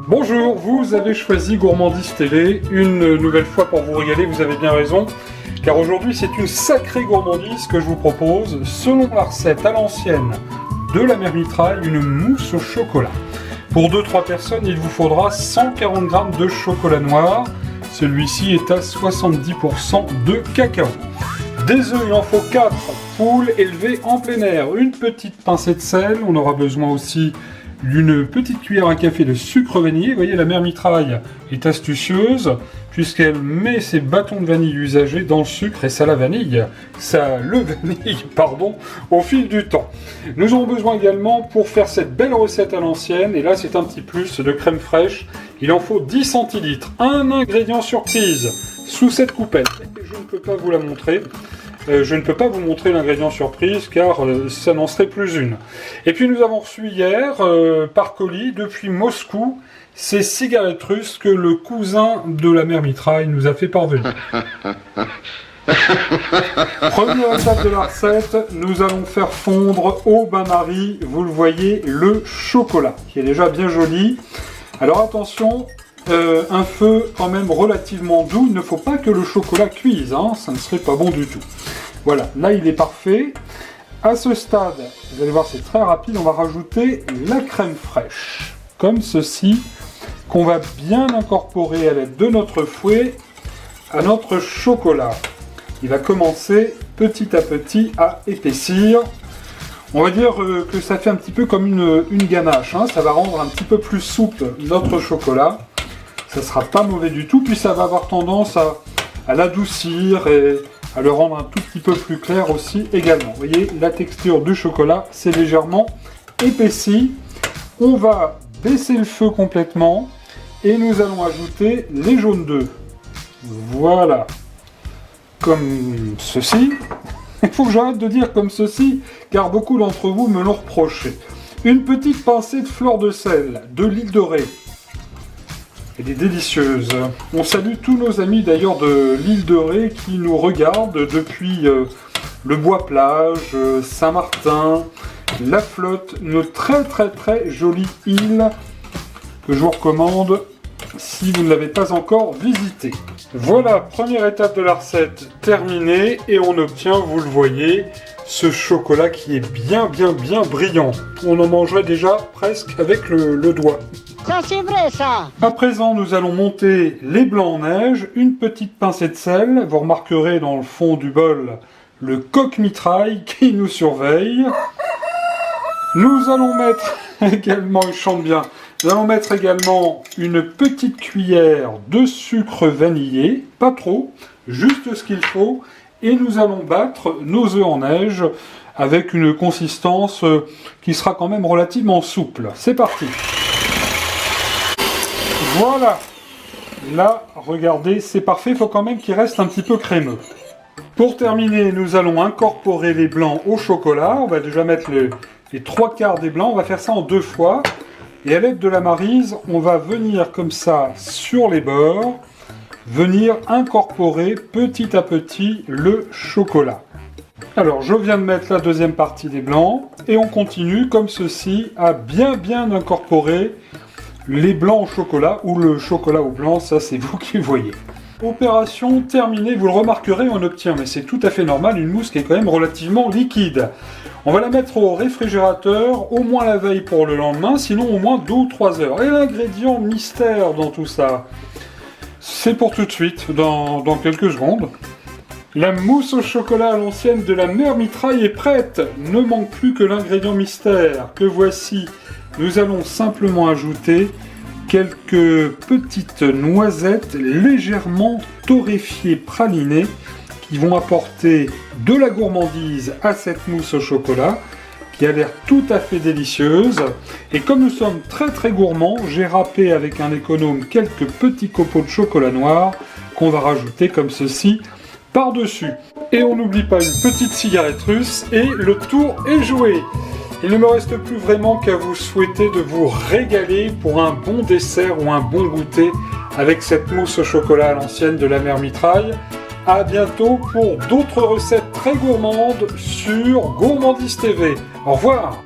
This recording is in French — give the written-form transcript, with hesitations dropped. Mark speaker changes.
Speaker 1: Bonjour, vous avez choisi Gourmandise TV, une nouvelle fois pour vous régaler, vous avez bien raison, car aujourd'hui c'est une sacrée gourmandise que je vous propose, selon la recette à l'ancienne de la mère Mitraille, une mousse au chocolat. Pour 2-3 personnes, il vous faudra 140 g de chocolat noir, celui-ci est à 70% de cacao. Des œufs, il en faut 4, poules élevées en plein air, une petite pincée de sel, on aura besoin aussi d'une petite cuillère à café de sucre vanillé. Vous voyez, la mère Mitraille est astucieuse puisqu'elle met ses bâtons de vanille usagés dans le sucre et ça le vanille, au fil du temps. Nous aurons besoin également pour faire cette belle recette à l'ancienne, et là c'est un petit plus, de crème fraîche. Il en faut 10 centilitres. Un ingrédient surprise sous cette coupelle. Je ne peux pas vous la montrer. Je ne peux pas vous montrer l'ingrédient surprise car ça n'en serait plus une. Et puis nous avons reçu hier par colis depuis Moscou ces cigarettes russes que le cousin de la mère Mitraille nous a fait parvenir. Première étape de la recette, nous allons faire fondre au bain-marie, vous le voyez, le chocolat qui est déjà bien joli. Alors attention, un feu quand même relativement doux, il ne faut pas que le chocolat cuise, hein, ça ne serait pas bon du tout. Voilà, là il est parfait. À ce stade, vous allez voir c'est très rapide, on va rajouter la crème fraîche, comme ceci, qu'on va bien incorporer à l'aide de notre fouet à notre chocolat. Il va commencer petit à petit à épaissir. On va dire que ça fait un petit peu comme une ganache, hein. Ça va rendre un petit peu plus souple notre chocolat. Ça sera pas mauvais du tout, puis ça va avoir tendance à l'adoucir et à le rendre un tout petit peu plus clair aussi également. Vous voyez, la texture du chocolat s'est légèrement épaissie. On va baisser le feu complètement et nous allons ajouter les jaunes d'œufs. Voilà, comme ceci. Il faut que j'arrête de dire comme ceci, car beaucoup d'entre vous me l'ont reproché. Une petite pincée de fleur de sel, de l'île de Ré. Elle est délicieuse. On salue tous nos amis d'ailleurs de l'île de Ré qui nous regardent depuis le Bois-Plage, Saint-Martin, La Flotte, une très jolie île que je vous recommande si vous ne l'avez pas encore visitée. Voilà, première étape de la recette terminée et on obtient, vous le voyez, ce chocolat qui est bien brillant. On en mangerait déjà presque avec le doigt.
Speaker 2: Ça c'est vrai ça.
Speaker 1: À présent, nous allons monter les blancs en neige, une petite pincée de sel. Vous remarquerez dans le fond du bol le coq Mitraille qui nous surveille. Nous allons mettre également, il chante bien, nous allons mettre également une petite cuillère de sucre vanillé, pas trop, juste ce qu'il faut, et nous allons battre nos œufs en neige avec une consistance qui sera quand même relativement souple. C'est parti. Voilà. Là, regardez, c'est parfait, il faut quand même qu'il reste un petit peu crémeux. Pour terminer, nous allons incorporer les blancs au chocolat. On va déjà mettre les 3/4 des blancs, on va faire ça en 2 fois. Et à l'aide de la maryse, on va venir comme ça sur les bords, venir incorporer petit à petit le chocolat. Alors, je viens de mettre la deuxième partie des blancs, et on continue comme ceci à bien incorporer les blancs au chocolat, ou le chocolat au blanc, ça c'est vous qui voyez. Opération terminée, vous le remarquerez, on obtient, mais c'est tout à fait normal, une mousse qui est quand même relativement liquide. On va la mettre au réfrigérateur, au moins la veille pour le lendemain, sinon au moins 2 ou 3 heures. Et l'ingrédient mystère dans tout ça, c'est pour tout de suite, dans quelques secondes. La mousse au chocolat à l'ancienne de la mère Mitraille est prête. Ne manque plus que l'ingrédient mystère, que voici. Nous allons simplement ajouter quelques petites noisettes légèrement torréfiées pralinées qui vont apporter de la gourmandise à cette mousse au chocolat qui a l'air tout à fait délicieuse. Et comme nous sommes très gourmands, j'ai râpé avec un économe quelques petits copeaux de chocolat noir qu'on va rajouter comme ceci par-dessus. Et on n'oublie pas une petite cigarette russe et le tour est joué. Il ne me reste plus vraiment qu'à vous souhaiter de vous régaler pour un bon dessert ou un bon goûter avec cette mousse au chocolat à l'ancienne de la mère Mitraille. À bientôt pour d'autres recettes très gourmandes sur Gourmandise TV. Au revoir!